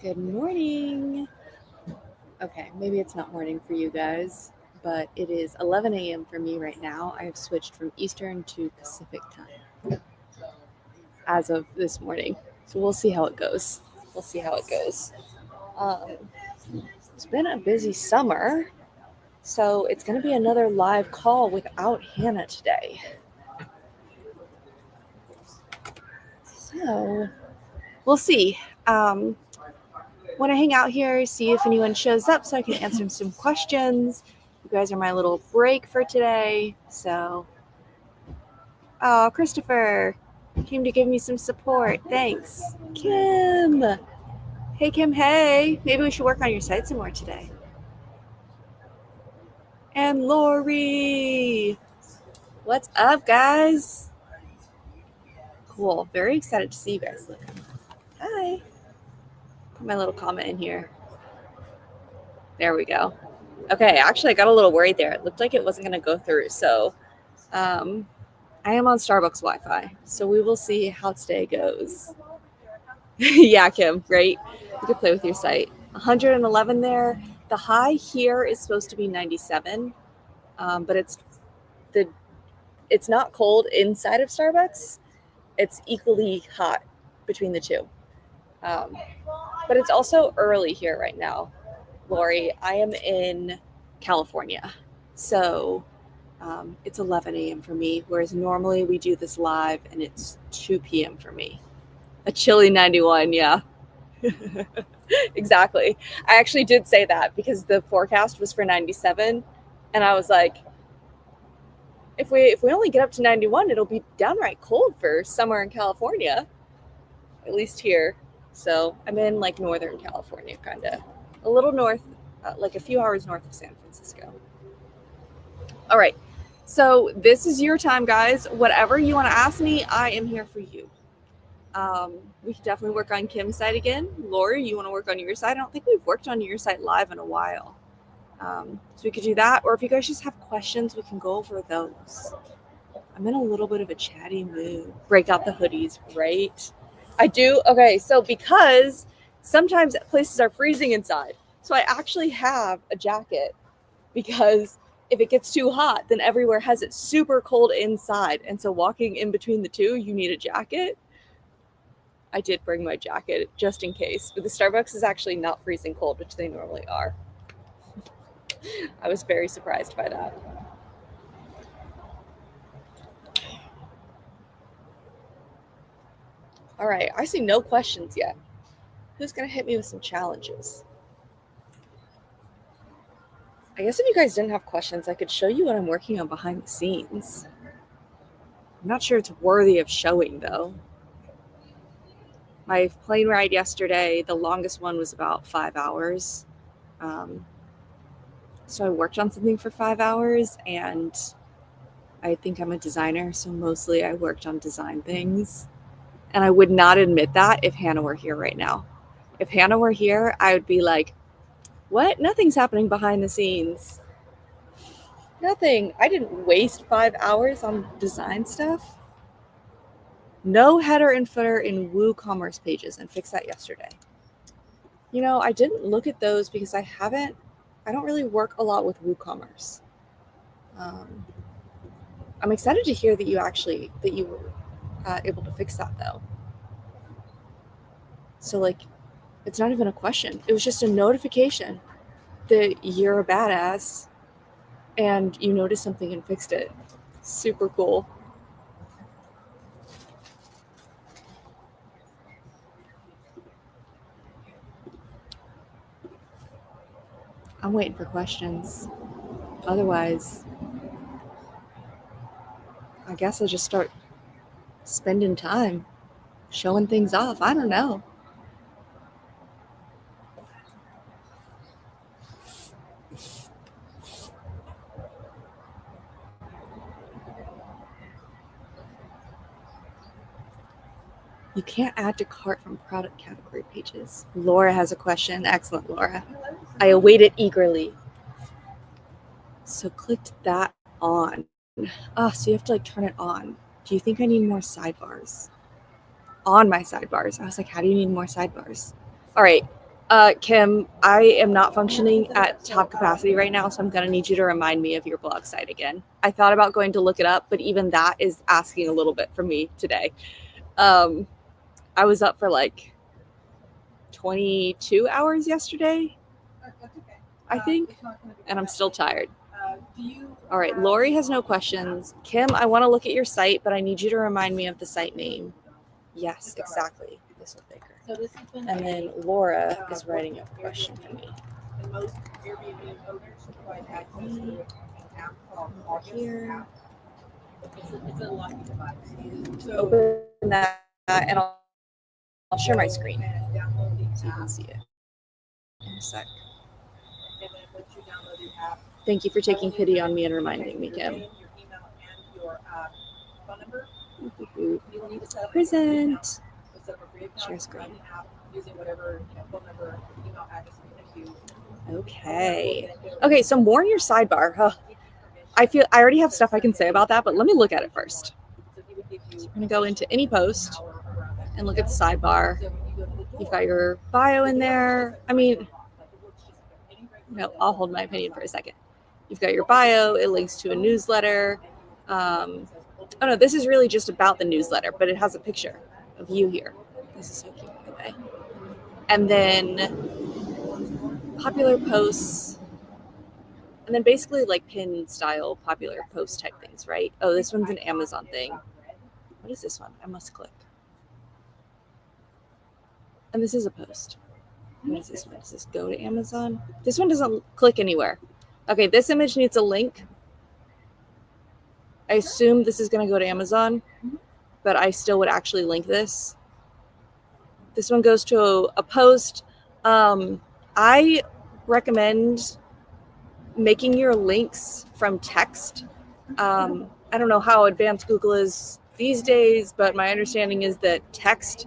Good morning. Okay, maybe it's not morning for you guys, but it is 11 a.m. for me right now. I have switched from Eastern to Pacific time as of this morning. So we'll see how it goes. We'll see how it goes. Um, it's been a busy summer, so it's going to be another live call without Hannah today. So we'll see. Want to hang out here, see if anyone shows up so I can answer some questions. You guys are my little break for today. So, oh, Christopher came to give me some support. Thanks. Kim. Hey, Kim. Hey. Maybe we should work on your site some more today. And Lori. What's up, guys? Cool. Very excited to see you guys. Look. Hi. Put my little comment in here. There we go. Okay, actually, I got a little worried there. It looked like it wasn't going to go through. So, I am on Starbucks Wi-Fi, so we will see how today goes. Yeah, Kim, right? You could play with your site. 111 there. The high here is supposed to be 97, but it's not cold inside of Starbucks. It's equally hot between the two. But it's also early here right now, Lori. I am in California, so it's 11 a.m. for me, whereas normally we do this live and it's 2 p.m. for me. A chilly 91, yeah. Exactly. I actually did say that because the forecast was for 97, and I was like, if we only get up to 91, it'll be downright cold for summer in California, at least here. So I'm in like Northern California, kind of a little north, like a few hours north of San Francisco. All right. So this is your time, guys. Whatever you want to ask me, I am here for you. We can definitely work on Kim's site again. Lori, you want to work on your site? I don't think we've worked on your site live in a while. So we could do that. Or if you guys just have questions, we can go over those. I'm in a little bit of a chatty mood. Break out the hoodies, right? I do. Okay, so because sometimes places are freezing inside. So I actually have a jacket because if it gets too hot, then everywhere has it super cold inside. And so walking in between the two, you need a jacket. I did bring my jacket just in case, but the Starbucks is actually not freezing cold, which they normally are. I was very surprised by that. All right, I see no questions yet. Who's going to hit me with some challenges? I guess if you guys didn't have questions, I could show you what I'm working on behind the scenes. I'm not sure it's worthy of showing, though. My plane ride yesterday, the longest one was about 5 hours. So I worked on something for 5 hours, and I think I'm a designer, so mostly I worked on design things. And I would not admit that if Hannah were here right now. If Hannah were here, I would be like, what? Nothing's happening behind the scenes. Nothing. I didn't waste 5 hours on design stuff. No header and footer in WooCommerce pages, and fixed that yesterday. You know, I didn't look at those because I don't really work a lot with WooCommerce. I'm excited to hear that you were able to fix that, though. So, like, it's not even a question. It was just a notification that you're a badass and you noticed something and fixed it. Super cool. I'm waiting for questions. Otherwise, I guess I'll just start spending time showing things off. I don't know. You can't add to cart from product category pages. Laura has a question. Excellent, Laura. I await it eagerly. So clicked that on. Oh, so you have to like turn it on. Do you think I need more sidebars? On my sidebars. I was like, how do you need more sidebars? All right. Kim, I am not functioning at top capacity right now, so I'm going to need you to remind me of your blog site again. I thought about going to look it up, but even that is asking a little bit from me today. I was up for like 22 hours yesterday, I think, and I'm still tired. All right, Lori has no questions. Kim, I want to look at your site, but I need you to remind me of the site name. Yes, exactly. This is Baker. And then Laura is writing a question for me. Here. Open that, and I'll share my screen so you can see it in a sec. Thank you for taking pity on me and reminding me, Kim. Present. Share screen. Okay. Okay, so more in your sidebar. Huh. I already have stuff I can say about that, but let me look at it first. So we're going to go into any post and look at the sidebar. You've got your bio in there. I mean, no, I'll hold my opinion for a second. You've got your bio. It links to a newsletter. Oh no, this is really just about the newsletter, but it has a picture of you here. This is so cute, by the way. And then popular posts, and then basically like pin style popular post type things, right? Oh, this one's an Amazon thing. What is this one? I must click. And this is a post. What is this one? Does this go to Amazon? This one doesn't click anywhere. Okay, this image needs a link. I assume this is going to go to Amazon, but I still would actually link this. This one goes to a post. I recommend making your links from text. I don't know how advanced Google is these days, but my understanding is that text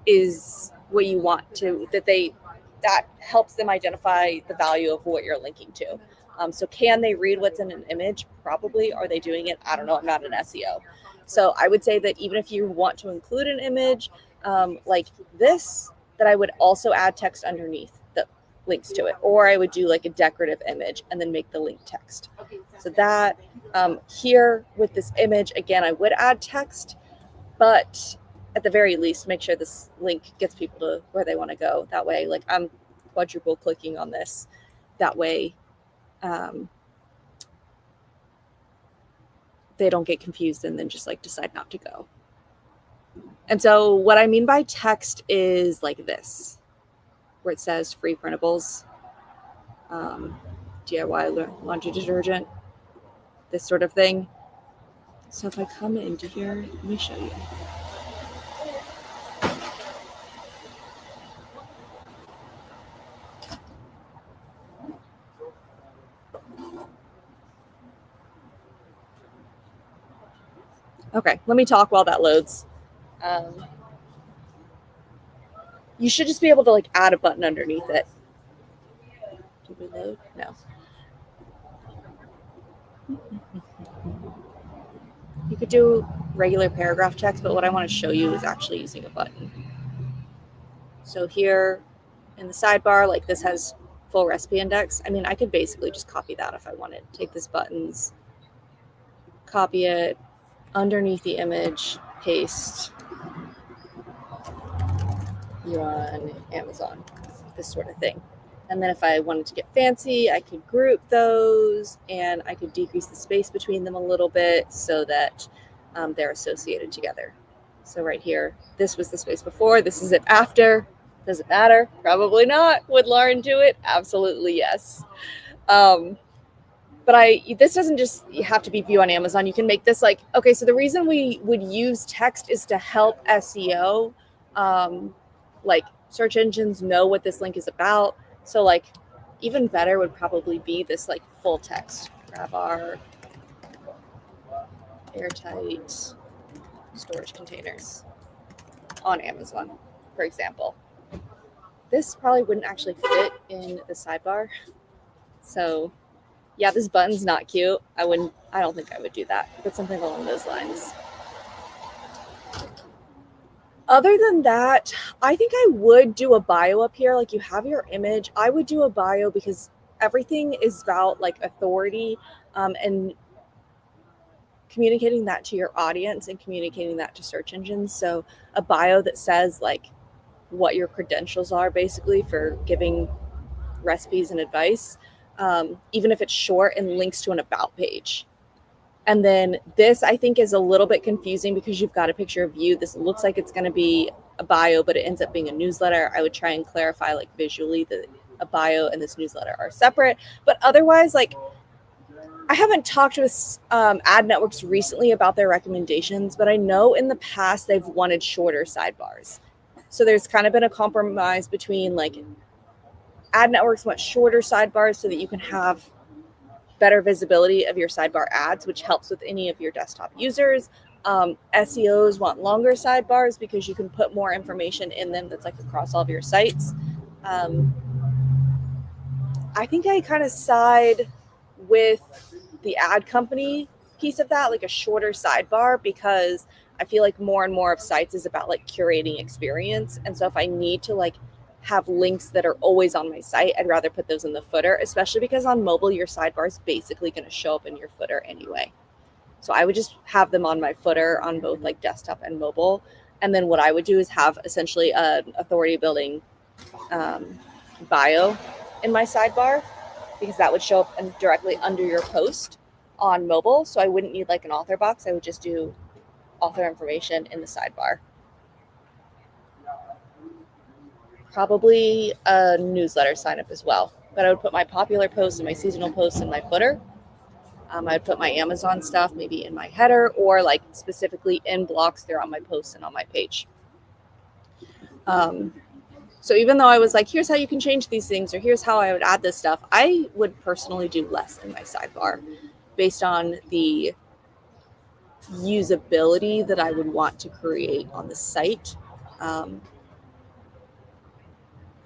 is what you want to, that helps them identify the value of what you're linking to. So can they read what's in an image? Probably. Are they doing it? I don't know. I'm not an SEO. So I would say that even if you want to include an image like this, that I would also add text underneath that links to it. Or I would do like a decorative image and then make the link text. So that here with this image, again, I would add text, but at the very least, make sure this link gets people to where they want to go. That way, like I'm quadruple clicking on this. That way, they don't get confused and then just like decide not to go. And so what I mean by text is like this, where it says free printables, DIY laundry detergent, this sort of thing. So if I come into here, let me show you. Okay, let me talk while that loads. You should just be able to like add a button underneath it. Did we load? No. You could do regular paragraph text, but what I want to show you is actually using a button. So here in the sidebar, like this has full recipe index. I mean, I could basically just copy that if I wanted. Take this buttons, copy it underneath the image, paste. You're on Amazon, this sort of thing. And then if I wanted to get fancy, I could group those and I could decrease the space between them a little bit so that they're associated together. So right here, this was the space before, this is it after. Does it matter? Probably not. Would Lauren do it? Absolutely yes. But this doesn't just have to be view on Amazon. You can make this like, okay, so the reason we would use text is to help SEO, like search engines know what this link is about. So like even better would probably be this like full text. Grab our airtight storage containers on Amazon, for example. This probably wouldn't actually fit in the sidebar. So yeah, this button's not cute. I don't think I would do that, but something along those lines. Other than that, I think I would do a bio up here. Like, you have your image. I would do a bio because everything is about like authority, and communicating that to your audience and communicating that to search engines. So a bio that says like what your credentials are basically for giving recipes and advice, even if it's short, and links to an about page. And then this, I think, is a little bit confusing because you've got a picture of you. This looks like it's going to be a bio, but it ends up being a newsletter. I would try and clarify like visually that a bio and this newsletter are separate. But otherwise, like, I haven't talked with ad networks recently about their recommendations, but I know in the past they've wanted shorter sidebars. So there's kind of been a compromise between like ad networks want shorter sidebars so that you can have better visibility of your sidebar ads, which helps with any of your desktop users. SEOs want longer sidebars because you can put more information in them that's like across all of your sites. I think I kind of side with the ad company piece of that, like a shorter sidebar, because I feel like more and more of sites is about like curating experience. And so if I need to like have links that are always on my site, I'd rather put those in the footer, especially because on mobile, your sidebar is basically going to show up in your footer anyway. So I would just have them on my footer on both like desktop and mobile. And then what I would do is have essentially an authority building bio in my sidebar, because that would show up directly under your post on mobile. So I wouldn't need like an author box. I would just do author information in the sidebar. Probably a newsletter sign up as well. But I would put my popular posts and my seasonal posts in my footer. I'd put my Amazon stuff maybe in my header, or like specifically in blocks there on my posts and on my page. So even though I was like, here's how you can change these things, or here's how I would add this stuff, I would personally do less in my sidebar based on the usability that I would want to create on the site.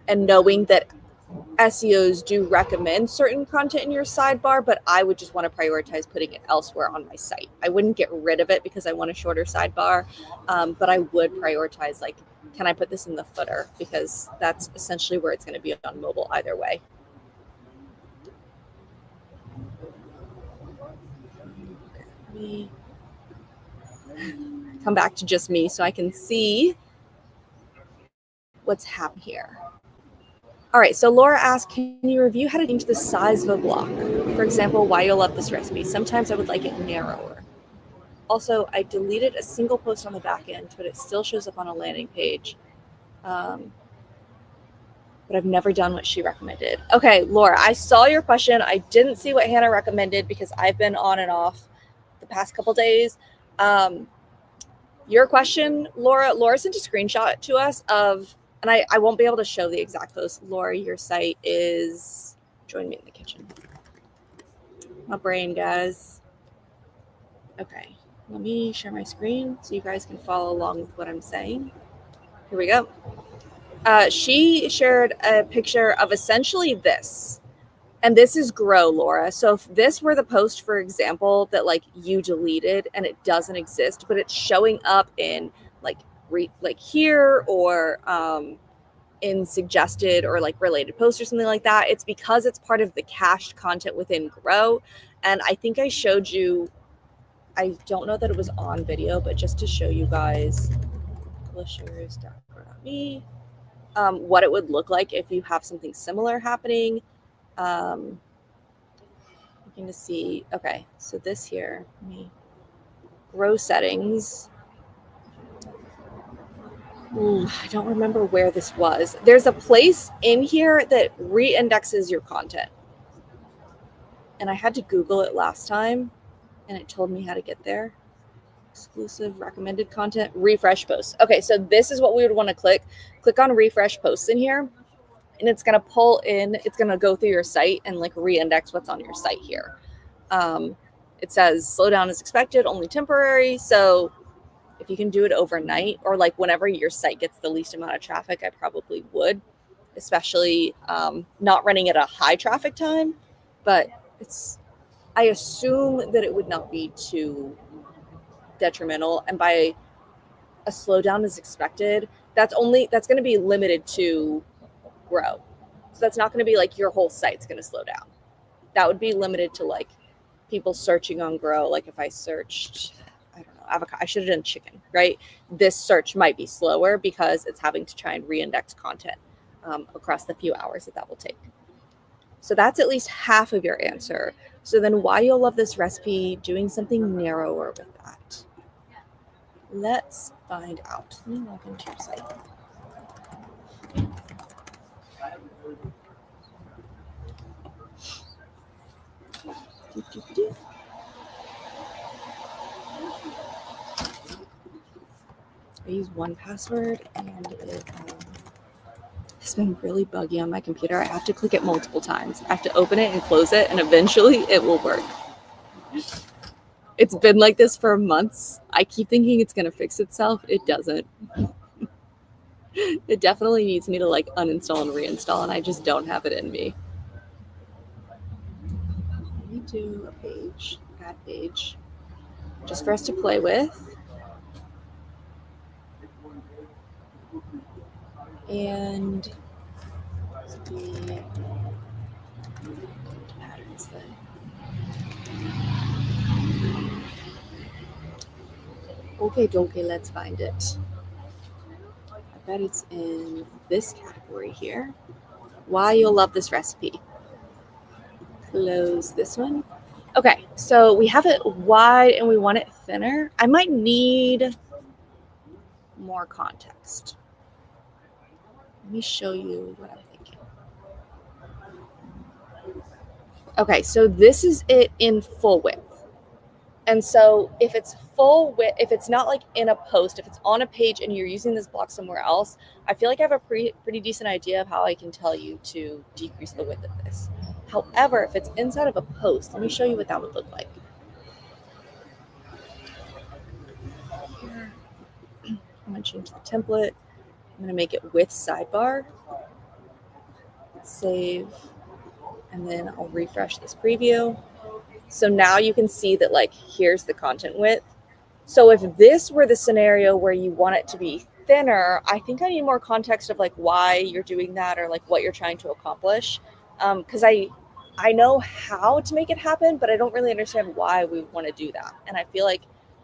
And knowing that SEOs do recommend certain content in your sidebar, but I would just want to prioritize putting it elsewhere on my site. I wouldn't get rid of it because I want a shorter sidebar, but I would prioritize like, can I put this in the footer? Because that's essentially where it's going to be on mobile either way. Let me come back to just me so I can see what's happening here. All right, so Laura asked, can you review how to change the size of a block? For example, why you'll love this recipe. Sometimes I would like it narrower. Also, I deleted a single post on the back end, but it still shows up on a landing page. But I've never done what she recommended. Okay, Laura, I saw your question. I didn't see what Hannah recommended because I've been on and off the past couple days. Your question, Laura sent a screenshot to us of, and I won't be able to show the exact post. Laura, your site is, join me in the kitchen. My brain, guys. Okay, let me share my screen so you guys can follow along with what I'm saying. Here we go. She shared a picture of essentially this. And this is Grow, Laura. So if this were the post, for example, that like you deleted and it doesn't exist, but it's showing up in like here or in suggested or like related posts or something like that, it's because it's part of the cached content within Grow. And I think I showed you, I don't know that it was on video, but just to show you guys, publishers.grow.me, what it would look like if you have something similar happening. Looking to see, okay, so this here, let me Grow settings. Ooh, I don't remember where this was. There's a place in here that re-indexes your content. And I had to Google it last time, and it told me how to get there. Exclusive recommended content, refresh posts. Okay, so this is what we would want to click. Click on refresh posts in here, and it's going to pull in, it's going to go through your site and like re-index what's on your site here. It says slowdown is expected, only temporary. So if you can do it overnight or like whenever your site gets the least amount of traffic, I probably would, especially not running at a high traffic time, but I assume that it would not be too detrimental. And by a slowdown is expected, that's going to be limited to Grow. So that's not going to be like your whole site's going to slow down. That would be limited to like people searching on Grow. Like if I searched, I don't know, avocado, I should have done chicken, right? This search might be slower because it's having to try and re-index content across the few hours that will take. So that's at least half of your answer. So then why you'll love this recipe, doing something narrower with that. Let's find out. Let me log into your site. I use 1Password and it's been really buggy on my computer. I have to click it multiple times. I have to open it and close it, and eventually it will work. It's been like this for months. I keep thinking it's going to fix itself. It doesn't. It definitely needs me to like uninstall and reinstall, and I just don't have it in me. Let me do a page, add page, just for us to play with. And the patterns then. Okay, let's find it. I bet it's in this category here. Why you'll love this recipe. Close this one. Okay, so we have it wide and we want it thinner. I might need more context. Let me show you what I'm thinking. Okay, so this is it in full width. And so if it's full width, if it's not like in a post, if it's on a page and you're using this block somewhere else, I feel like I have a pretty decent idea of how I can tell you to decrease the width of this. However, if it's inside of a post, let me show you what that would look like. Here, I'm going to change the template. I'm going to make it with sidebar. Save. And then I'll refresh this preview. So now you can see that like here's the content width. So if this were the scenario where you want it to be thinner, I think I need more context of like why you're doing that or like what you're trying to accomplish. Because I know how to make it happen, but I don't really understand why we want to do that. And I feel like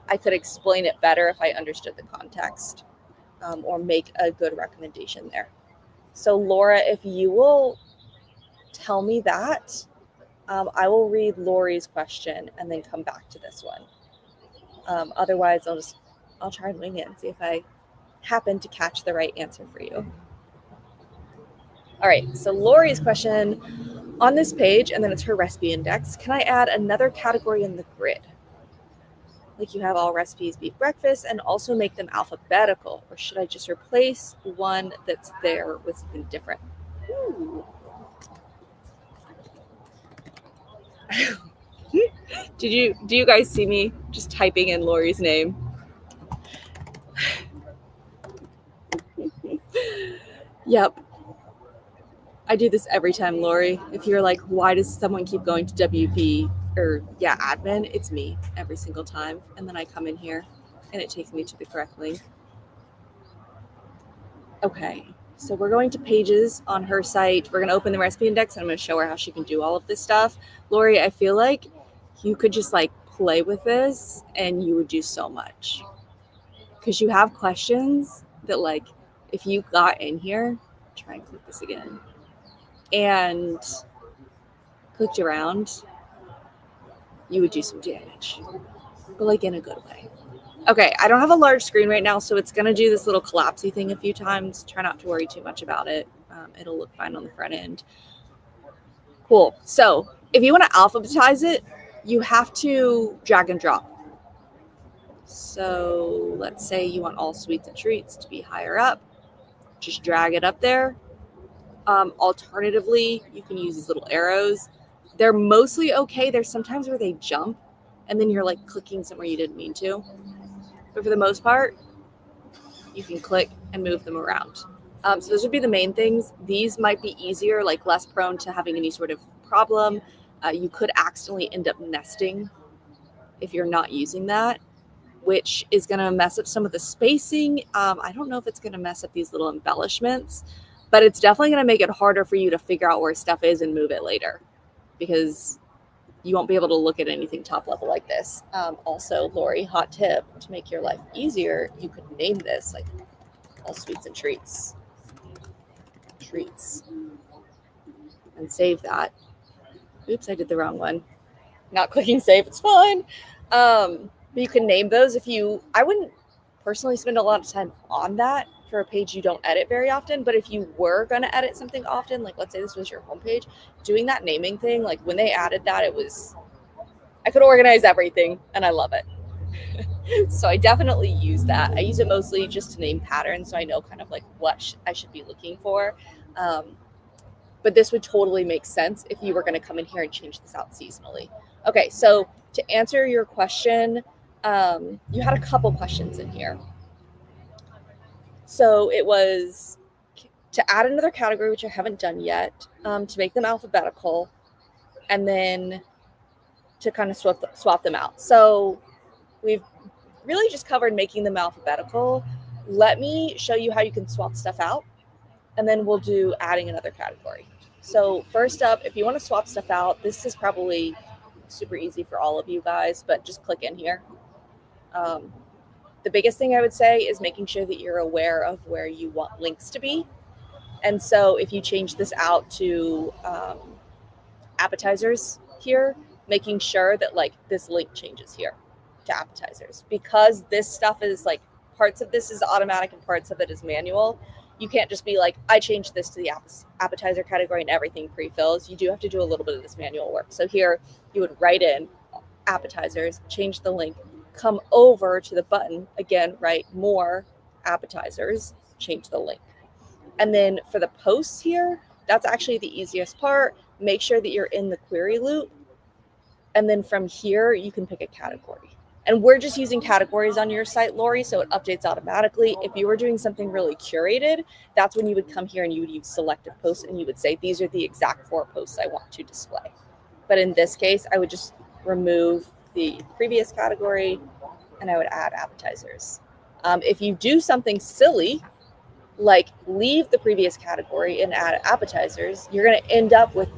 I could explain it better if I understood the context or make a good recommendation there. So Laura, if you will tell me that, I will read Lori's question and then come back to this one. Otherwise, I'll try and wing it and see if I happen to catch the right answer for you. All right, so Lori's question on this page, and then it's her recipe index. Can I add another category in the grid? Like you have all recipes beef breakfast and also make them alphabetical, or should I just replace one that's there with something different? Ooh. Do you guys see me just typing in Lori's name? Yep. I do this every time, Lori. If you're like, why does someone keep going to WP or admin? It's me every single time. And then I come in here and it takes me to the correct link. Okay. So we're going to pages on her site. We're going to open the recipe index and I'm going to show her how she can do all of this stuff. Lori, I feel like you could just like play with this and you would do so much. Because you have questions that like, if you got in here, try and click this again, and clicked around, you would do some damage. But like in a good way. Okay, I don't have a large screen right now, so it's going to do this little collapsey thing a few times. Try not to worry too much about it. It'll look fine on the front end. Cool. So if you want to alphabetize it, you have to drag and drop. So let's say you want all sweets and treats to be higher up. Just drag it up there. Alternatively, you can use these little arrows. They're mostly okay. There's sometimes where they jump, and then you're like clicking somewhere you didn't mean to. But for the most part, you can click and move them around. So those would be the main things. These might be easier, like less prone to having any sort of problem. You could accidentally end up nesting if you're not using that. which is going to mess up some of the spacing. I don't know if it's going to mess up these little embellishments, but it's definitely going to make it harder for you to figure out where stuff is and move it later, because you won't be able to look at anything top level like this. Also, Lori, hot tip to make your life easier, you could name this like All Sweets and Treats. Treats. And save that. Oops, I did the wrong one. Not clicking save, it's fine. But you can name those if you, I wouldn't personally spend a lot of time on that for a page you don't edit very often, but if you were going to edit something often, like let's say this was your homepage, doing that naming thing, like when they added that, it was, I could organize everything and I love it. So I definitely use that. I use it mostly just to name patterns, so I know kind of like what I should be looking for. But this would totally make sense if you were going to come in here and change this out seasonally. Okay, so to answer your question, you had a couple questions in here. So it was to add another category, which I haven't done yet, to make them alphabetical, and then to kind of swap them out. So we've really just covered making them alphabetical. Let me show you how you can swap stuff out, and then we'll do adding another category. So first up, if you want to swap stuff out, this is probably super easy for all of you guys, but just click in here. The biggest thing I would say is making sure that you're aware of where you want links to be. And so if you change this out to appetizers here, making sure that like this link changes here to appetizers, because this stuff is like parts of this is automatic and parts of it is manual. You can't just be like, I changed this to the appetizer category and everything pre-fills. You do have to do a little bit of this manual work. So here you would write in appetizers, change the link, come over to the button, again, write more appetizers, change the link. And then for the posts here, that's actually the easiest part. Make sure that you're in the query loop. And then from here, you can pick a category. And we're just using categories on your site, Lori, so it updates automatically. If you were doing something really curated, that's when you would come here and you would use selective posts and you would say, these are the exact 4 posts I want to display. But in this case, I would just remove the previous category and I would add appetizers. If you do something silly, like leave the previous category and add appetizers, you're going to end up with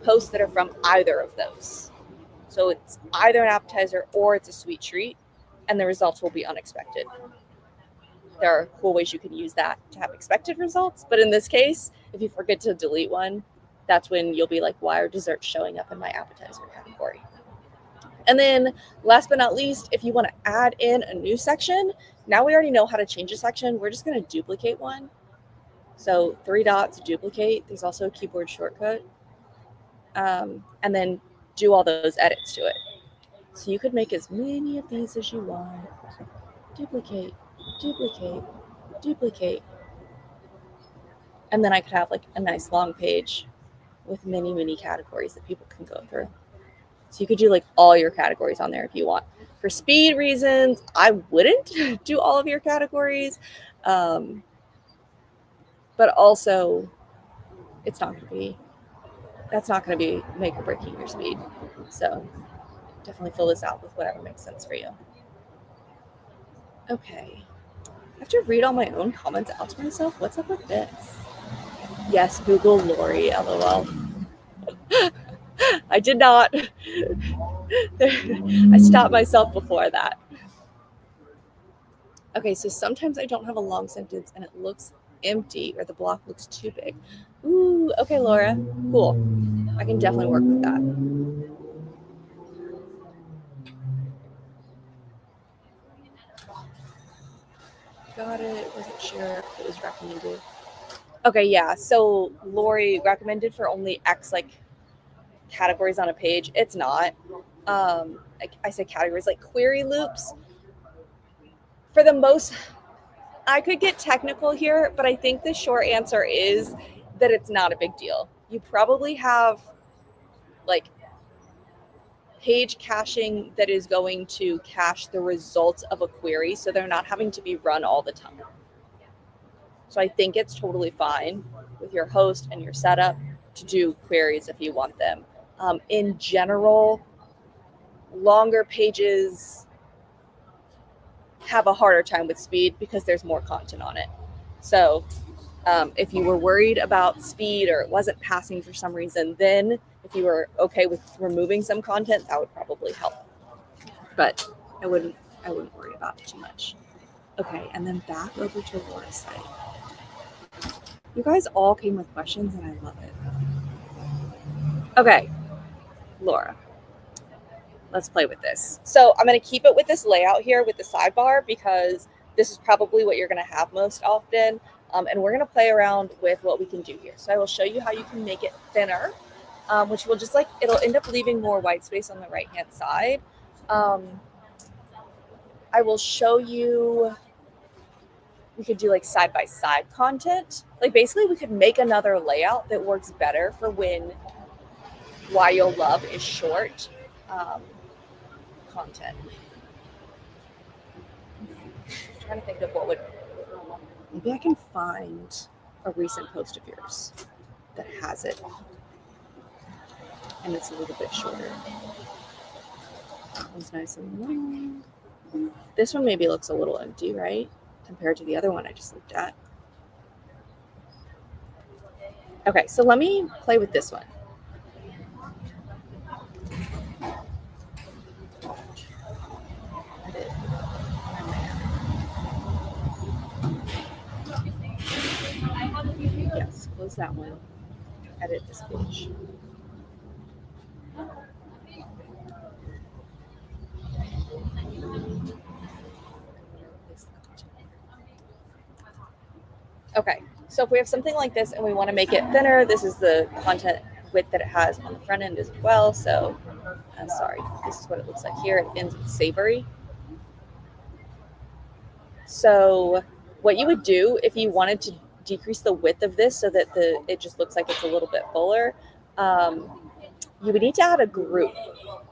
posts that are from either of those. So it's either an appetizer or it's a sweet treat, and the results will be unexpected. There are cool ways you can use that to have expected results, but in this case, if you forget to delete one, that's when you'll be like, why are desserts showing up in my appetizer category? And then last but not least, if you want to add in a new section, now we already know how to change a section. We're just going to duplicate one. So 3 dots, duplicate. There's also a keyboard shortcut. And then do all those edits to it. So you could make as many of these as you want. Duplicate, duplicate, duplicate. And then I could have like a nice long page with many, many categories that people can go through. So you could do like all your categories on there if you want. For speed reasons, I wouldn't do all of your categories. But also, that's not going to be make or breaking your speed. So definitely fill this out with whatever makes sense for you. Okay. I have to read all my own comments out to myself. What's up with this? Yes, Google Lori, LOL. I did not. I stopped myself before that. Okay, so sometimes I don't have a long sentence and it looks empty or the block looks too big. Ooh, okay, Laura. Cool. I can definitely work with that. Got it. Wasn't sure if it was recommended. Okay, yeah. So Lori recommended for only X like categories on a page. It's not. I say categories like query loops. For the most, I could get technical here, but I think the short answer is that it's not a big deal. You probably have like page caching that is going to cache the results of a query, so they're not having to be run all the time. So I think it's totally fine with your host and your setup to do queries if you want them. In general, longer pages have a harder time with speed because there's more content on it. So if you were worried about speed or it wasn't passing for some reason, then if you were okay with removing some content, that would probably help. But I wouldn't worry about it too much. Okay, and then back over to Laura's site. You guys all came with questions and I love it. Okay, Laura, let's play with this. So I'm going to keep it with this layout here with the sidebar because this is probably what you're going to have most often. And we're going to play around with what we can do here. So I will show you how you can make it thinner, which will just like, it'll end up leaving more white space on the right-hand side. I will show you, we could do like side-by-side content. Like basically we could make another layout that works better for when Why You'll Love is short content. I'm trying to think of what would, maybe I can find a recent post of yours that has it and it's a little bit shorter. That one's nice and long. This one maybe looks a little empty, right? Compared to the other one I just looked at. Okay, so let me play with this one. Yes, close that one. Edit this page. Okay, so if we have something like this and we want to make it thinner, this is the content width that it has on the front end as well. So, sorry, this is what it looks like here. It ends with savory. So what you would do if you wanted to decrease the width of this so that it just looks like it's a little bit fuller, you would need to add a group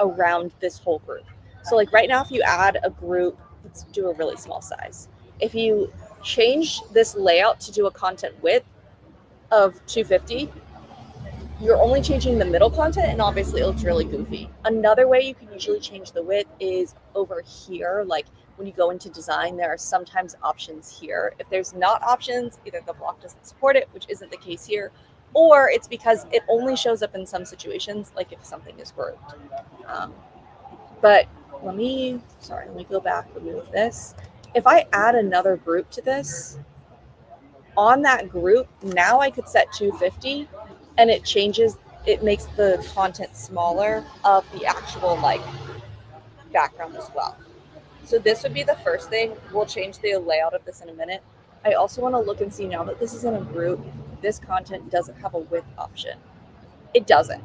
around this whole group. So like right now, if you add a group, let's do a really small size. If you change this layout to do a content width of 250, you're only changing the middle content and obviously it looks really goofy. Another way you can usually change the width is over here. Like when you go into design, there are sometimes options here. If there's not options, either the block doesn't support it, which isn't the case here, or it's because it only shows up in some situations, like if something is grouped. But let me go back, remove this. If I add another group to this, on that group, now I could set 250 and it changes, it makes the content smaller of the actual like background as well. So this would be the first thing. We'll change the layout of this in a minute. I also want to look and see now that this is in a group, this content doesn't have a width option. It doesn't.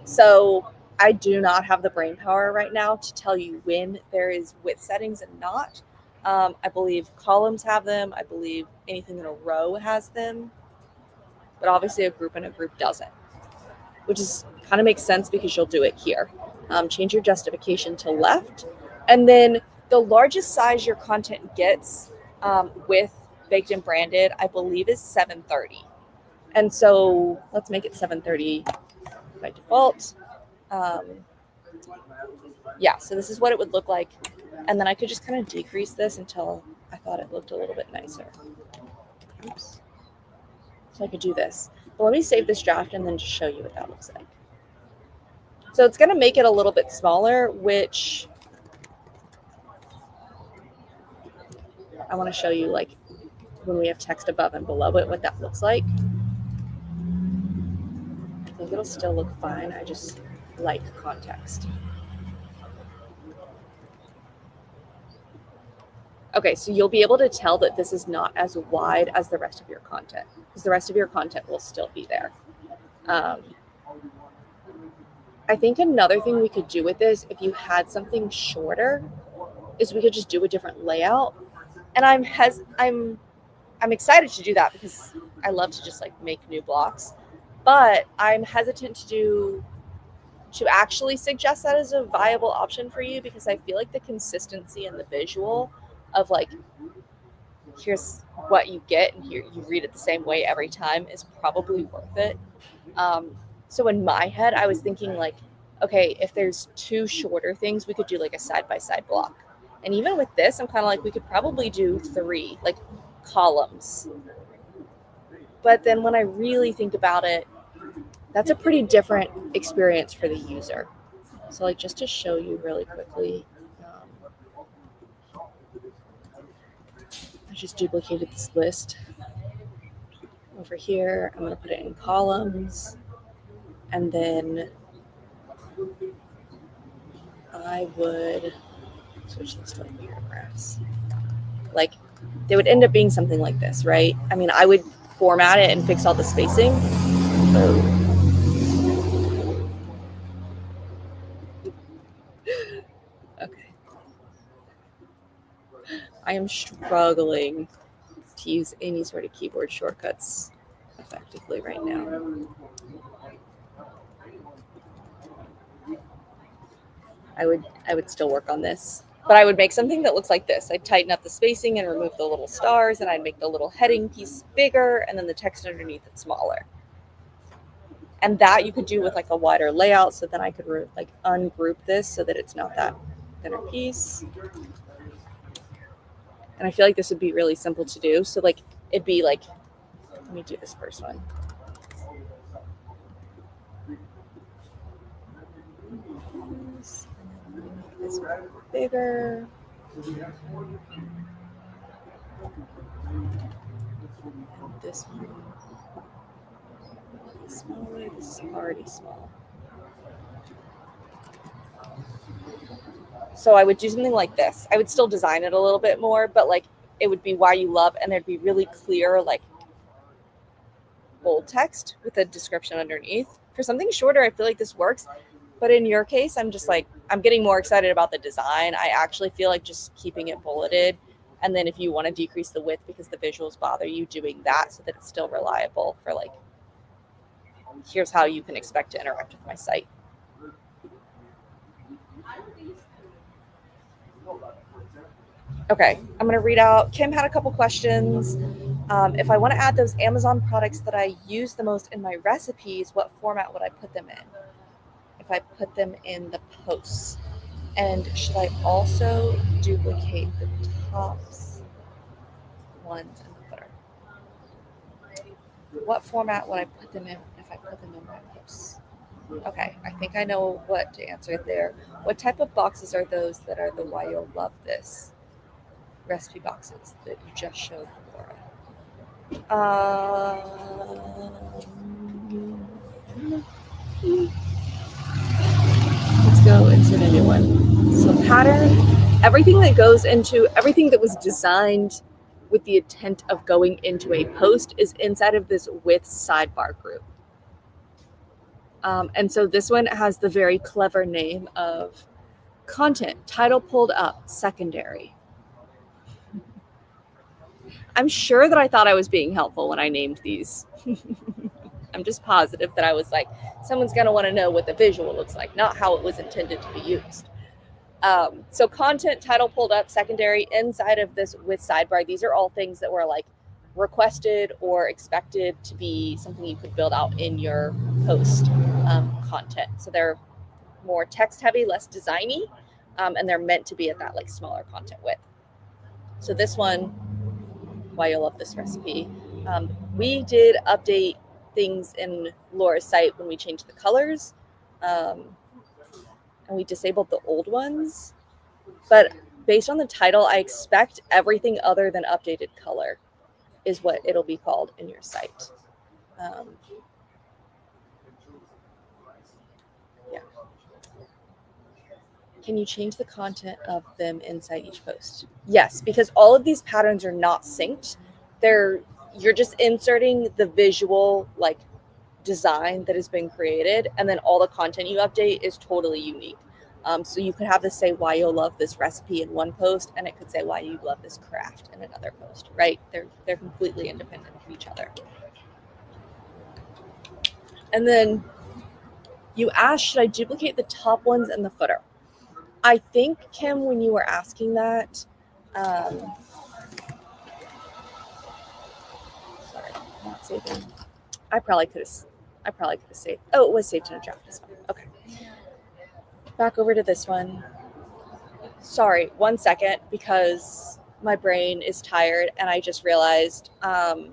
So I do not have the brain power right now to tell you when there is width settings and not. I believe columns have them. I believe anything in a row has them. But obviously a group and a group doesn't, which is kind of makes sense because you'll do it here. Change your justification to left. And then the largest size your content gets with baked and branded, I believe, is 730. And so let's make it 730 by default. Yeah, so this is what it would look like. And then I could just kind of decrease this until I thought it looked a little bit nicer. Oops. So I could do this. But let me save this draft and then just show you what that looks like. So it's going to make it a little bit smaller, which I want to show you like when we have text above and below it, what that looks like. I think it'll still look fine. I just like context. Okay, so you'll be able to tell that this is not as wide as the rest of your content because the rest of your content will still be there. I think another thing we could do with this, if you had something shorter, is we could just do a different layout. And I'm excited to do that because I love to just like make new blocks, but I'm hesitant to actually suggest that as a viable option for you because I feel like the consistency and the visual of like, here's what you get and here you read it the same way every time is probably worth it. So in my head, I was thinking like, okay, if there's two shorter things, we could do like a side-by-side block. And even with this, I'm kind of like, we could probably do 3 like columns. But then when I really think about it, that's a pretty different experience for the user. So like, just to show you really quickly, I just duplicated this list over here. I'm going to put it in columns, and then I would switch this to like paragraphs. Like, they would end up being something like this, right? I mean, I would format it and fix all the spacing. Okay. I am struggling to use any sort of keyboard shortcuts effectively right now. I would still work on this, but I would make something that looks like this. I'd tighten up the spacing and remove the little stars, and I'd make the little heading piece bigger, and then the text underneath it smaller. And that you could do with like a wider layout, so then I could like ungroup this so that it's not that thinner piece. And I feel like this would be really simple to do. So like, it'd be like, let me do this first one. This one bigger. This one smaller. This is already small. So I would do something like this. I would still design it a little bit more, but like, it would be why you love, and there'd be really clear like bold text with a description underneath. For something shorter, I feel like this works. But in your case, I'm just like, I'm getting more excited about the design. I actually feel like just keeping it bulleted. And then if you want to decrease the width because the visuals bother you, doing that so that it's still reliable for like, here's how you can expect to interact with my site. Okay, I'm going to read out. Kim had a couple questions. If I want to add those Amazon products that I use the most in my recipes, what format would I put them in? If I put them in the posts, and should I also duplicate the tops ones and the footer? What format would I put them in if I put them in my posts? Okay, I think I know what to answer there. What type of boxes are those that are the Why You'll Love This recipe boxes that you just showed, Laura? Let's go into the new one. So pattern, everything that was designed with the intent of going into a post is inside of this with sidebar group. And so this one has the very clever name of content, title pulled up, secondary. I'm sure that I thought I was being helpful when I named these. I'm just positive that I was like, someone's going to want to know what the visual looks like, not how it was intended to be used. So content, title pulled up, secondary, inside of this with sidebar, these are all things that were like requested or expected to be something you could build out in your post content. So they're more text heavy, less designy, and they're meant to be at that like smaller content width. So this one, Why You'll Love This Recipe. We did update things in Laura's site when we changed the colors, and we disabled the old ones. But based on the title, I expect everything other than updated color is what it'll be called in your site. Yeah. Can you change the content of them inside each post? Yes, because all of these patterns are not synced. You're just inserting the visual like design that has been created, and then all the content you update is totally unique. So you could have this say Why You'll Love This Recipe in one post, and it could say Why You Love This Craft in another post, right? They're completely independent of each other. And then you asked, should I duplicate the top ones and the footer? I think, Kim, when you were asking that, sorry, not saving. I probably could have saved. Oh, it was saved in a draft. This one. Okay. Back over to this one. Sorry, 1 second, because my brain is tired and I just realized, I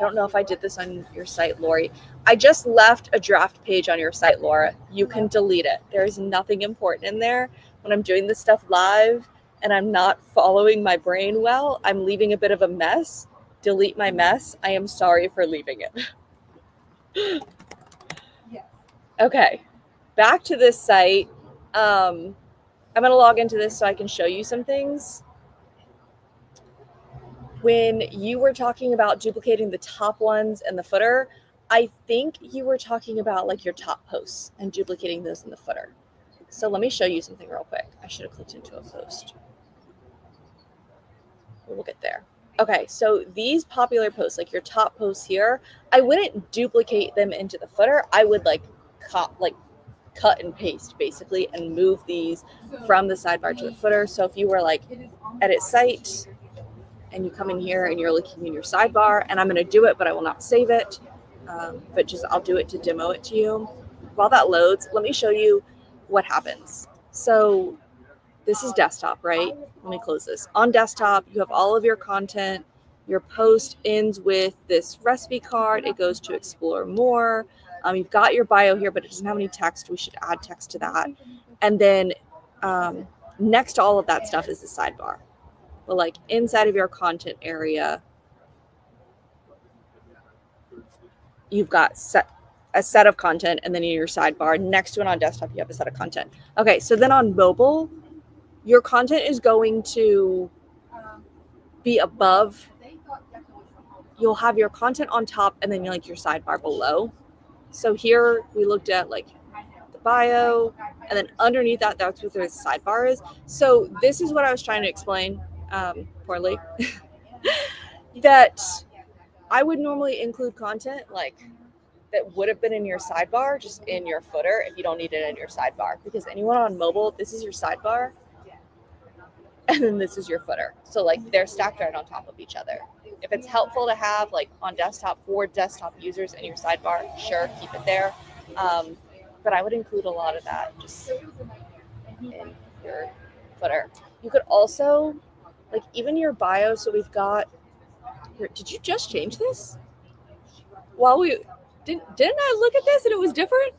don't know if I did this on your site, Lori. I just left a draft page on your site, Laura. You can delete it. There's nothing important in there. When I'm doing this stuff live and I'm not following my brain well, I'm leaving a bit of a mess. Delete my mess. I am sorry for leaving it. Okay, back to this site. I'm going to log into this so I can show you some things. When you were talking about duplicating the top ones and the footer, I think you were talking about like your top posts and duplicating those in the footer. So let me show you something real quick. I should have clicked into a post. We'll get there. Okay, so these popular posts, like your top posts here, I wouldn't duplicate them into the footer. I would like cut and paste basically and move these from the sidebar to the footer. So if you were like edit site and you come in here and you're looking in your sidebar, and I'm going to do it, but I will not save it. But just I'll do it to demo it to you. While that loads, let me show you what happens. So this is desktop, right? Let me close this. On desktop, you have all of your content. Your post ends with this recipe card. It goes to explore more. You've got your bio here, but it doesn't have any text. We should add text to that. And then next to all of that stuff is the sidebar. But like inside of your content area, you've got a set of content, and then in your sidebar next to it on desktop, you have a set of content. Okay, so then on mobile, your content is going to be above. You'll have your content on top and then like your sidebar below. So here we looked at like the bio, and then underneath that, that's what the sidebar is. So this is what I was trying to explain poorly. That I would normally include content like that would have been in your sidebar just in your footer if you don't need it in your sidebar, because anyone on mobile, this is your sidebar and then this is your footer. So like they're stacked right on top of each other. If it's helpful to have like on desktop for desktop users in your sidebar, sure, keep it there. But I would include a lot of that just in your footer. You could also like even your bio. So we've got here. Did you just change this? Well, didn't I look at this and it was different?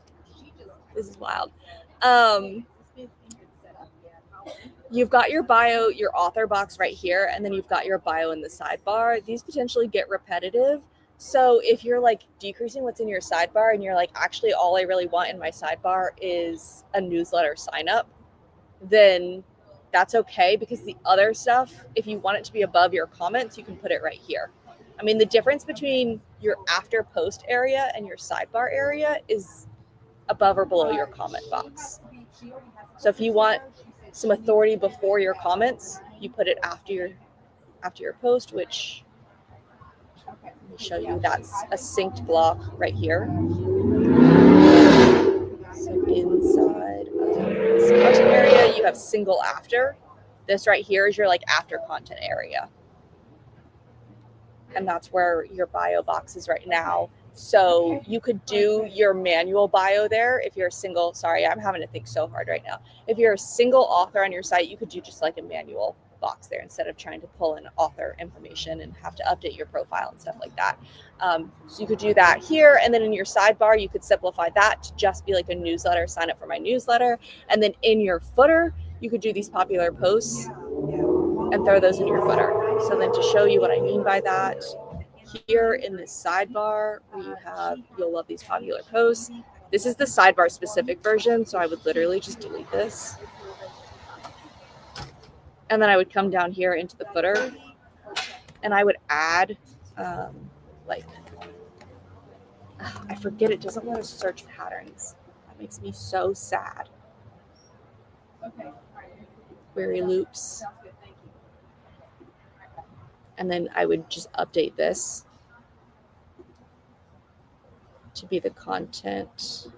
This is wild. You've got your bio, your author box right here, and then you've got your bio in the sidebar. These potentially get repetitive. So if you're like decreasing what's in your sidebar and you're like, actually, all I really want in my sidebar is a newsletter sign up, then that's okay, because the other stuff, if you want it to be above your comments, you can put it right here. I mean, the difference between your after post area and your sidebar area is above or below your comment box. So if you want some authority before your comments, you put it after your post, which let me show you. That's a synced block right here. So inside of this content area, you have single after. This right here is your like after content area. And that's where your bio box is right now. So you could do your manual bio there if you're a single. Sorry, I'm having to think so hard right now. If you're a single author on your site, you could do just like a manual box there instead of trying to pull in author information and have to update your profile and stuff like that. So you could do that here. And then in your sidebar, you could simplify that to just be like a newsletter, sign up for my newsletter. And then in your footer, you could do these popular posts and throw those in your footer. So then to show you what I mean by that, here in this sidebar, you'll love these popular posts. This is the sidebar specific version, so I would literally just delete this. And then I would come down here into the footer, and I would add, I forget, it doesn't let us search patterns. That makes me so sad. Query loops. And then I would just update this to be the content.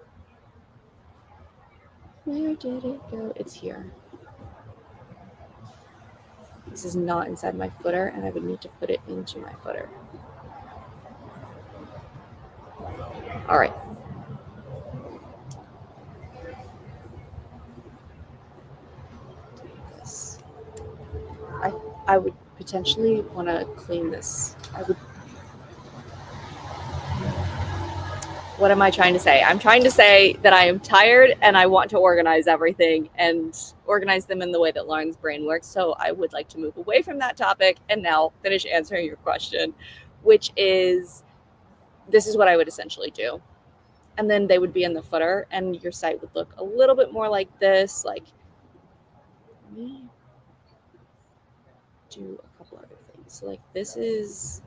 Where did it go? It's here. This is not inside my footer, and I would need to put it into my footer. All right. I would potentially want to clean this. What am I trying to say? I'm trying to say that I am tired and I want to organize everything and organize them in the way that Lauren's brain works. So I would like to move away from that topic and now finish answering your question, which is, this is what I would essentially do. And then they would be in the footer and your site would look a little bit more like this. Like, let me do a couple other things. So like this is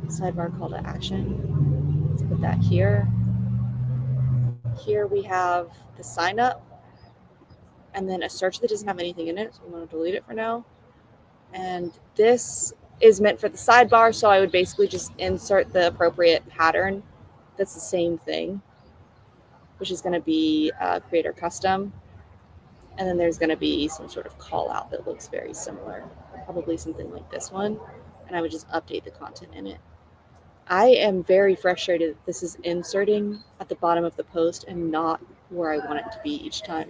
sidebar call to action. Let's put that here. Here we have the sign up and then a search that doesn't have anything in it. So I'm going to delete it for now. And this is meant for the sidebar. So I would basically just insert the appropriate pattern that's the same thing, which is going to be creator custom. And then there's going to be some sort of call out that looks very similar, probably something like this one. And I would just update the content in it. I am very frustrated that this is inserting at the bottom of the post and not where I want it to be each time.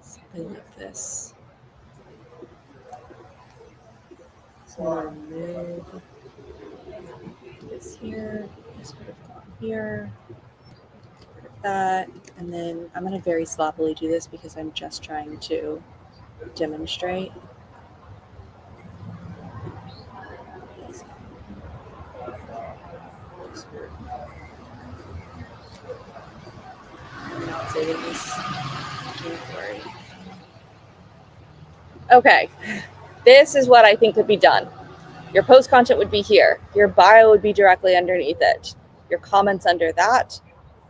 Something like this. So I'm going to remove this here. This would have gone here. Get rid of that. And then I'm going to very sloppily do this because I'm just trying to demonstrate. I'm not saving this. Don't worry. Okay, this is what I think could be done. Your post content would be here. Your bio would be directly underneath it. Your comments under that.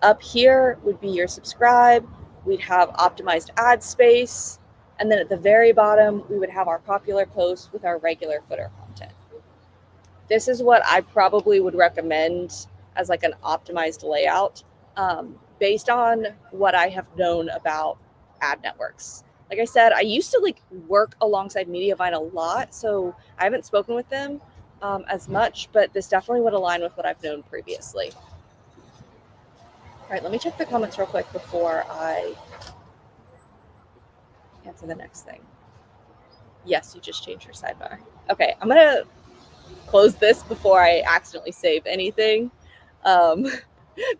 Up here would be your subscribe. We'd have optimized ad space. And then at the very bottom, we would have our popular posts with our regular footer content. This is what I probably would recommend as like an optimized layout based on what I have known about ad networks. Like I said, I used to like work alongside Mediavine a lot, so I haven't spoken with them as much, but this definitely would align with what I've known previously. All right, let me check the comments real quick before I answer the next thing. Yes, you just changed your sidebar. Okay, I'm gonna close this before I accidentally save anything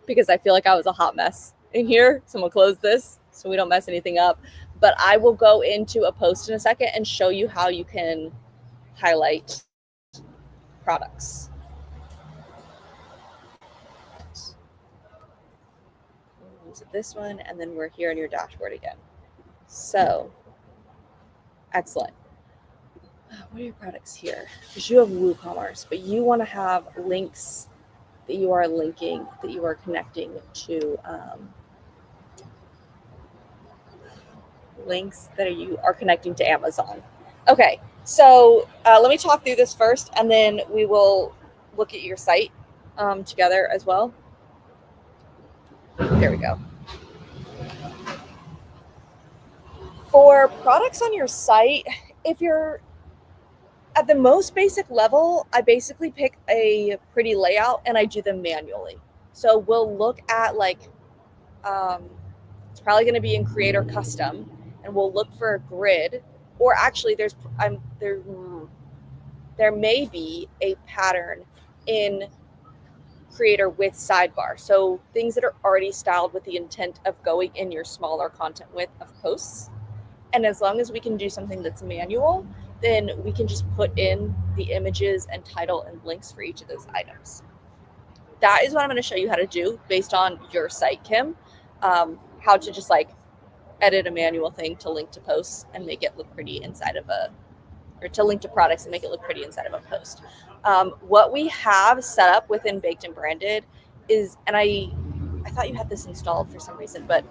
because I feel like I was a hot mess in here. So I'm gonna close this so we don't mess anything up. But I will go into a post in a second and show you how you can highlight products. Use this one, and then we're here in your dashboard again. So, excellent. What are your products here? Because you have WooCommerce, but you want to have links that you are linking, that you are connecting to links that you are connecting to Amazon. Okay, so let me talk through this first, and then we will look at your site together as well. There we go. For products on your site, if you're at the most basic level, I basically pick a pretty layout and I do them manually. So we'll look at like, it's probably going to be in Creator Custom, and we'll look for a grid, or actually there may be a pattern in Creator with sidebar. So things that are already styled with the intent of going in your smaller content width of posts. And as long as we can do something that's manual, then we can just put in the images and title and links for each of those items. That is what I'm going to show you how to do based on your site, Kim. How to just like edit a manual thing to link to posts and make it look pretty inside of or to link to products and make it look pretty inside of a post. What we have set up within Baked and Branded is, and I thought you had this installed for some reason, but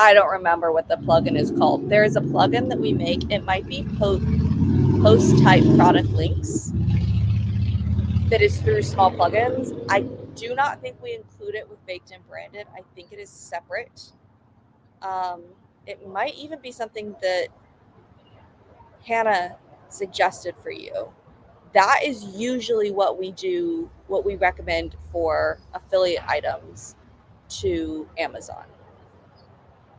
I don't remember what the plugin is called. There is a plugin that we make. It might be post type product links that is through small plugins. I do not think we include it with Baked and Branded. I think it is separate. It might even be something that Hannah suggested for you. That is usually what we do, what we recommend for affiliate items to Amazon.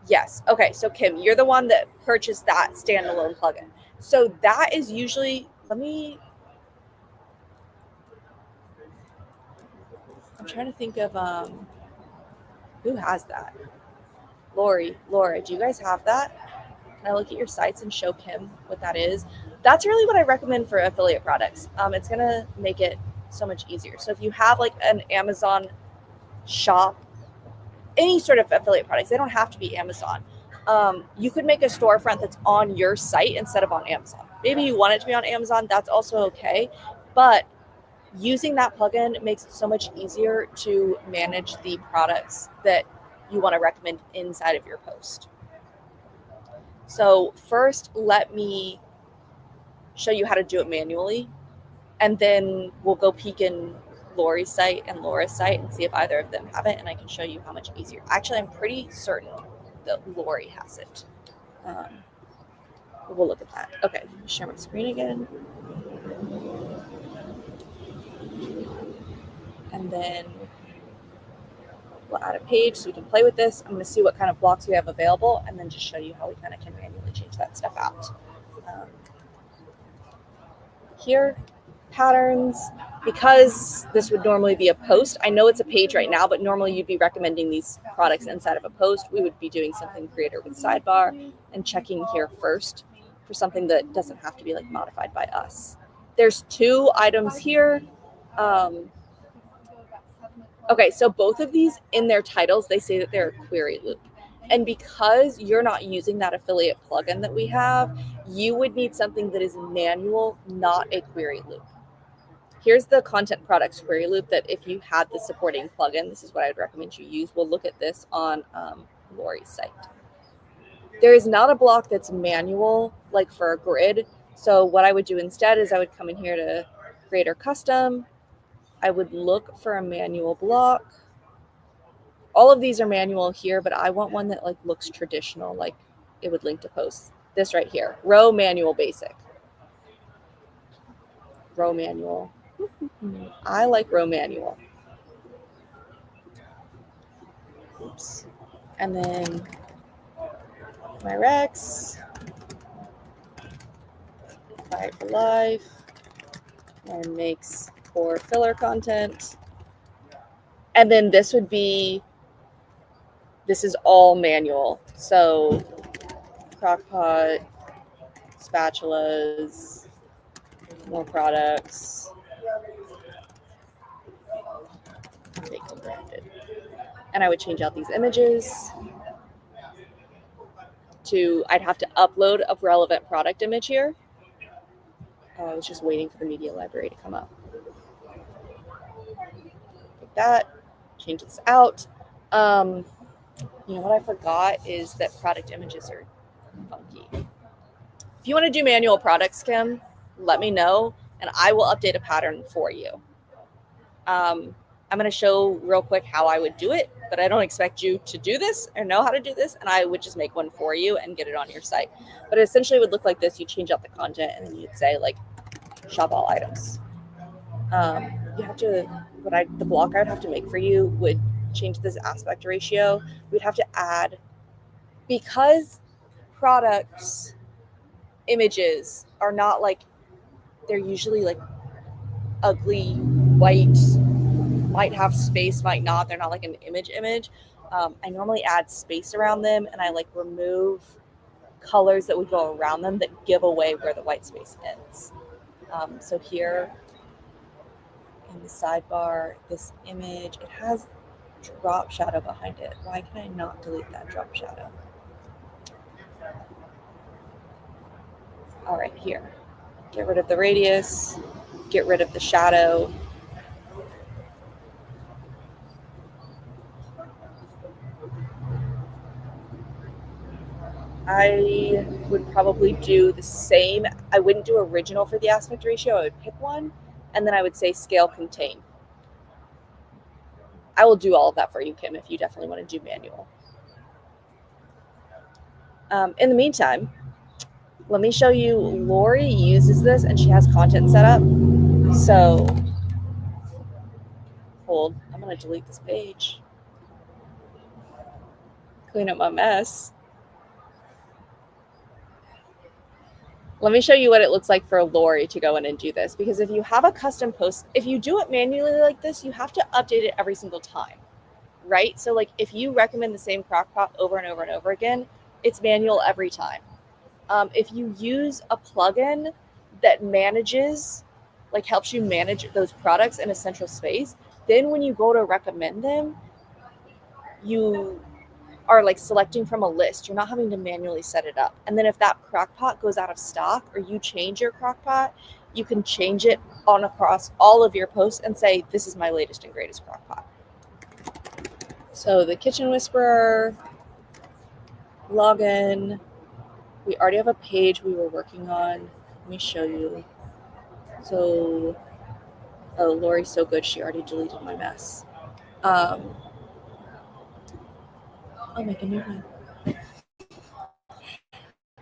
Yes. Okay. So Kim, you're the one that purchased that standalone plugin. So that is usually, I'm trying to think of who has that. Laura, do you guys have that? Can I look at your sites and show Kim what that is? That's really what I recommend for affiliate products. It's gonna make it so much easier. So if you have like an Amazon shop, any sort of affiliate products, they don't have to be Amazon. You could make a storefront that's on your site instead of on Amazon. Maybe you want it to be on Amazon, that's also okay. But using that plugin makes it so much easier to manage the products that you want to recommend inside of your post. So first, let me show you how to do it manually, and then we'll go peek in Lori's site and Laura's site and see if either of them have it, and I can show you how much easier. Actually, I'm pretty certain that Lori has it. We'll look at that. Okay, share my screen again. And then we'll add a page so we can play with this. I'm going to see what kind of blocks we have available and then just show you how we kind of can manually change that stuff out. Here, patterns, because this would normally be a post. I know it's a page right now, but normally you'd be recommending these products inside of a post. We would be doing something creator with sidebar and checking here first for something that doesn't have to be like modified by us. There's 2 items here. Okay, so both of these in their titles, they say that they're a query loop. And because you're not using that affiliate plugin that we have, you would need something that is manual, not a query loop. Here's the content products query loop that if you had the supporting plugin, this is what I would recommend you use. We'll look at this on Lori's site. There is not a block that's manual like for a grid. So what I would do instead is I would come in here to Creator Custom. I would look for a manual block. All of these are manual here, but I want one that like looks traditional, like it would link to posts. This right here, row manual basic. Row manual. I like row manual. Oops. And then my Rex. Apply for life. And makes for filler content. And then this would be, this is all manual. So crockpot, spatulas, more products, make them branded. And I would change out these images to, I'd have to upload a relevant product image here. I was just waiting for the media library to come up. Like that, change this out. You know what I forgot is that product images are funky. If you want to do manual products, Kim, let me know and I will update a pattern for you. I'm going to show real quick how I would do it, but I don't expect you to do this or know how to do this, and I would just make one for you and get it on your site. But it essentially would look like this. You change out the content and then you'd say like shop all items. You have to, the block I would have to make for you would change this aspect ratio. We'd have to add, because products images are not like, they're usually like ugly white, might have space, might not, they're not like an image. I normally add space around them and I like remove colors that would go around them that give away where the white space ends. So here in the sidebar, this image, it has drop shadow behind it. Why can I not delete that drop shadow? All right, here. Get rid of the radius, get rid of the shadow. I would probably do the same. I wouldn't do original for the aspect ratio. I would pick one, and then I would say scale contain. I will do all of that for you, Kim, if you definitely want to do manual. In the meantime, let me show you. Lori uses this, and she has content set up. So, hold. I'm going to delete this page. Clean up my mess. Let me show you what it looks like for Lori to go in and do this, because if you have a custom post, if you do it manually like this, you have to update it every single time, right? So like if you recommend the same crock pot over and over and over again, it's manual every time. If you use a plugin that manages, like helps you manage those products in a central space, then when you go to recommend them, you are like selecting from a list. You're not having to manually set it up. And then if that crock pot goes out of stock or you change your crock pot, you can change it on across all of your posts and say, this is my latest and greatest crock pot. So the Kitchen Whisperer, login. We already have a page we were working on. Let me show you. So, oh, Lori's so good. She already deleted my mess. I'll make a new one.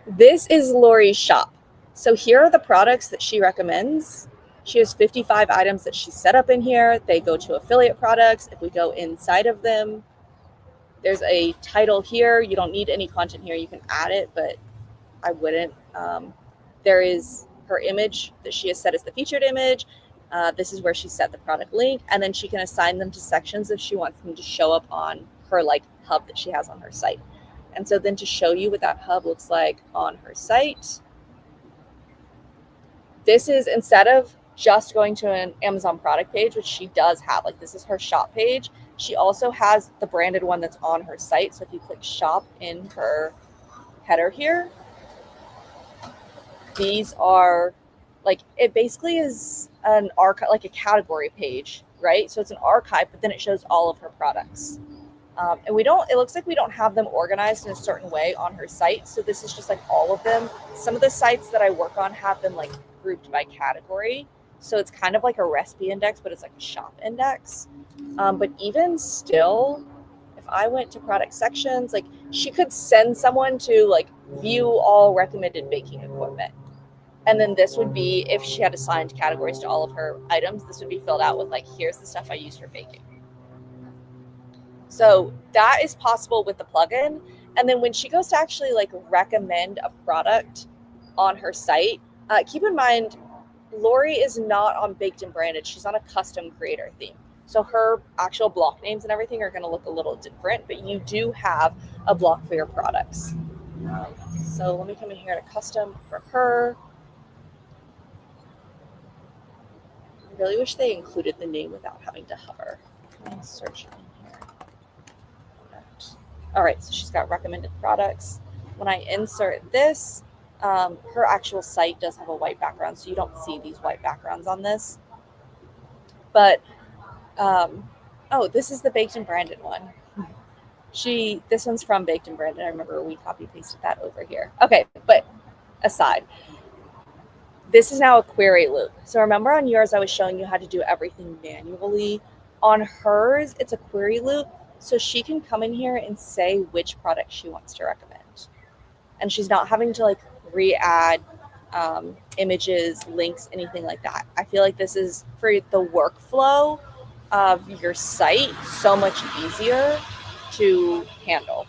This is Lori's shop. So here are the products that she recommends. She has 55 items that she set up in here. They go to affiliate products. If we go inside of them, there's a title here. You don't need any content here. You can add it, but I wouldn't. There is her image that she has set as the featured image. This is where she set the product link, and then she can assign them to sections if she wants them to show up on her like hub that she has on her site. And so then to show you what that hub looks like on her site, this is, instead of just going to an Amazon product page, which she does have, like this is her shop page, she also has the branded one that's on her site. So if you click shop in her header here, these are like, it basically is an archive, like a category page, right? So it's an archive, but then it shows all of her products. And it looks like we don't have them organized in a certain way on her site. So this is just like all of them. Some of the sites that I work on have them like grouped by category. So it's kind of like a recipe index, but it's like a shop index. But even still, if I went to product sections, like she could send someone to like view all recommended baking equipment. And then this would be, if she had assigned categories to all of her items, this would be filled out with like, here's the stuff I use for baking. So that is possible with the plugin. And then when she goes to actually like recommend a product on her site, keep in mind, Lori is not on Baked and Branded. She's on a custom creator theme. So her actual block names and everything are going to look a little different, but you do have a block for your products. So let me come in here to custom for her. I really wish they included the name without having to hover. Let me search in here. All right, so she's got recommended products. When I insert this, her actual site does have a white background, so you don't see these white backgrounds on this. But, oh, this is the Baked and Branded one. This one's from Baked and Branded. I remember we copy pasted that over here. Okay, but aside, this is now a query loop. So remember on yours, I was showing you how to do everything manually. On hers, it's a query loop. So she can come in here and say which product she wants to recommend. And she's not having to like re-add images, links, anything like that. I feel like this is, for the workflow of your site, so much easier to handle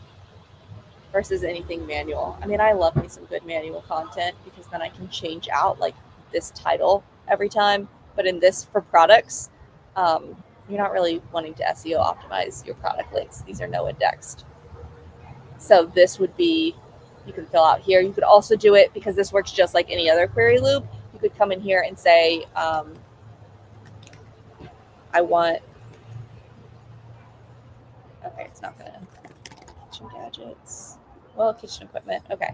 versus anything manual. I mean, I love me some good manual content because then I can change out like this title every time. But in this, for products, you're not really wanting to SEO optimize your product links. These are no indexed. So this would be, you can fill out here. You could also do it, because this works just like any other query loop. You could come in here and say, I want, okay, it's not gonna, kitchen gadgets, well, kitchen equipment, okay.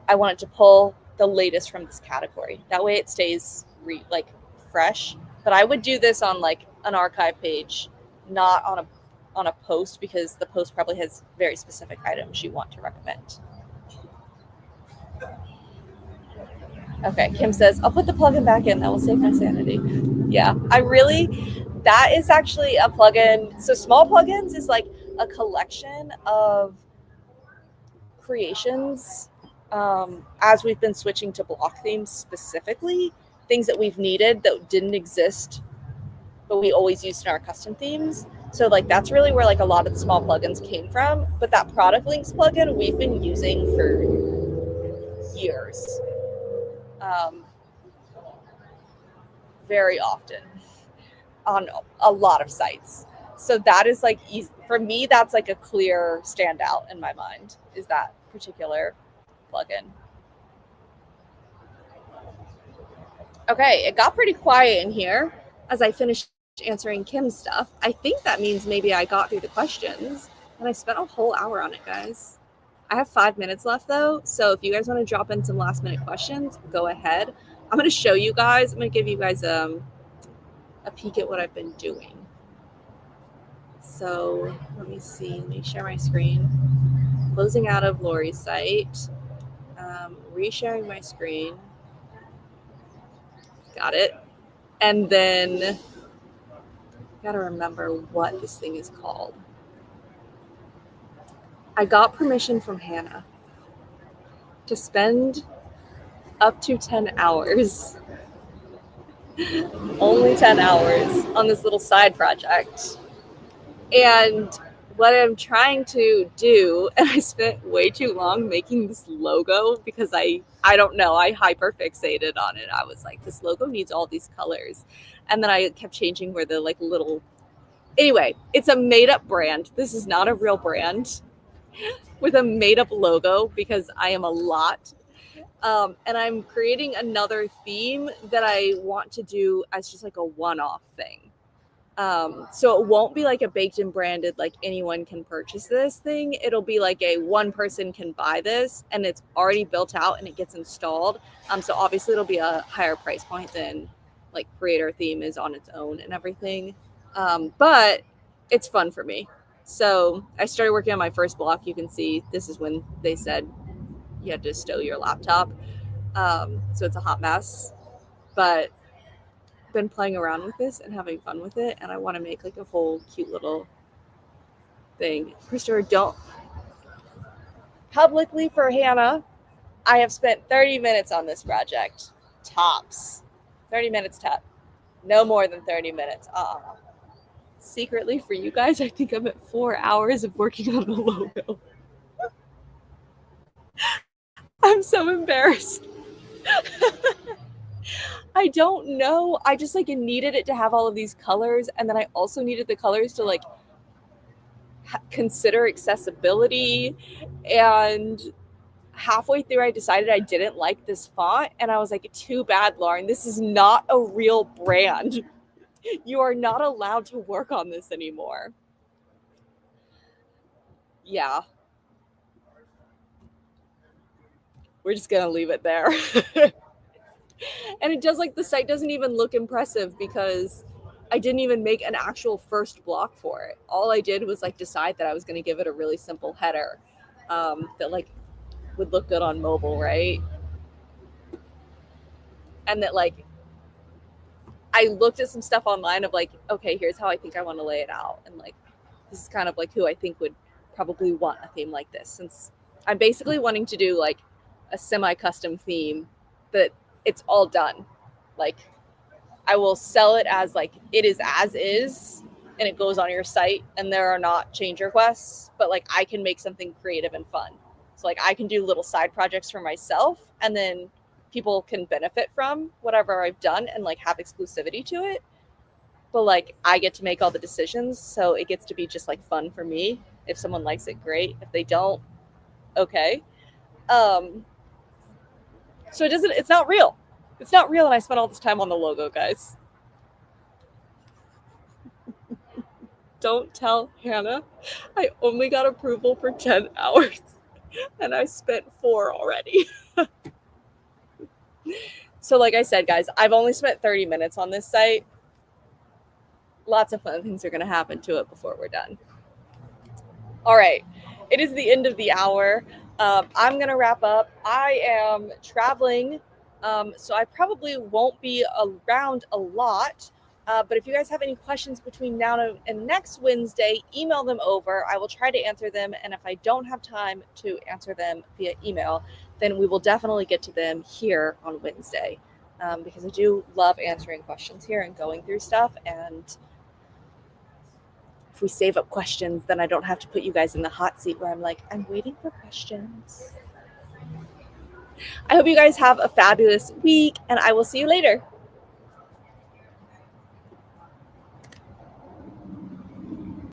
I want it to pull the latest from this category. That way it stays fresh. But I would do this on like an archive page, not on a post, because the post probably has very specific items you want to recommend. Okay, Kim says, I'll put the plugin back in. That will save my sanity. Yeah, that is actually a plugin. So Small Plugins is like a collection of creations as we've been switching to block themes specifically, things that we've needed that didn't exist, but we always used in our custom themes. So like that's really where like a lot of the small plugins came from. But that product links plugin we've been using for years, very often on a lot of sites. So that is like easy for me. That's like a clear standout in my mind, is that particular plugin. Okay, it got pretty quiet in here as I finished answering Kim's stuff. I think that means maybe I got through the questions, and I spent a whole hour on it, guys. I have 5 minutes left though, so if you guys want to drop in some last minute questions, go ahead. I'm going to show you guys. I'm going to give you guys a peek at what I've been doing. So let me see. Let me share my screen. Closing out of Lori's site. Resharing my screen. Got it. And then gotta remember what this thing is called. I got permission from Hannah to spend up to 10 hours, only 10 hours, on this little side project. And what I'm trying to do, and I spent way too long making this logo because I don't know, I hyper fixated on it. I was like, this logo needs all these colors. And then I kept changing where the like little, anyway, it's a made up brand. This is not a real brand with a made up logo because I am a lot. And I'm creating another theme that I want to do as just like a one-off thing. So it won't be like a baked and branded, like anyone can purchase this thing. It'll be like a one person can buy this and it's already built out and it gets installed. So obviously it'll be a higher price point than like creator theme is on its own and everything. But it's fun for me. So I started working on my first block. You can see this is when they said you had to stow your laptop. So it's a hot mess, but been playing around with this and having fun with it, and I want to make like a whole cute little thing. Christopher, don't publicly for Hannah. I have spent 30 minutes on this project. Tops. 30 minutes top. No more than 30 minutes. Secretly for you guys, I think I'm at 4 hours of working on the logo. I'm so embarrassed. I don't know. I just like needed it to have all of these colors, and then I also needed the colors to like consider accessibility. And halfway through, I decided I didn't like this font, and I was like, too bad, Lauren. This is not a real brand. You are not allowed to work on this anymore. Yeah. We're just gonna leave it there. And it does, like, the site doesn't even look impressive because I didn't even make an actual first block for it. All I did was like decide that I was going to give it a really simple header that like would look good on mobile, right? And that like I looked at some stuff online of like, okay, here's how I think I want to lay it out, and like this is kind of like who I think would probably want a theme like this, since I'm basically wanting to do like a semi-custom theme that it's all done. Like I will sell it as like it is as is, and it goes on your site, and there are not change requests, but like I can make something creative and fun. So like I can do little side projects for myself, and then people can benefit from whatever I've done and like have exclusivity to it. But like I get to make all the decisions, so it gets to be just like fun for me. If someone likes it, great. If they don't, okay. So it's not real. It's not real, and I spent all this time on the logo, guys. Don't tell Hannah. I only got approval for 10 hours, and I spent 4 already. So like I said, guys, I've only spent 30 minutes on this site. Lots of fun things are going to happen to it before we're done. All right. It is the end of the hour. I'm going to wrap up. I am traveling, so I probably won't be around a lot. But if you guys have any questions between now and next Wednesday, email them over. I will try to answer them. And if I don't have time to answer them via email, then we will definitely get to them here on Wednesday, because I do love answering questions here and going through stuff. And if we save up questions, then I don't have to put you guys in the hot seat where I'm like, I'm waiting for questions. I hope you guys have a fabulous week, and I will see you later.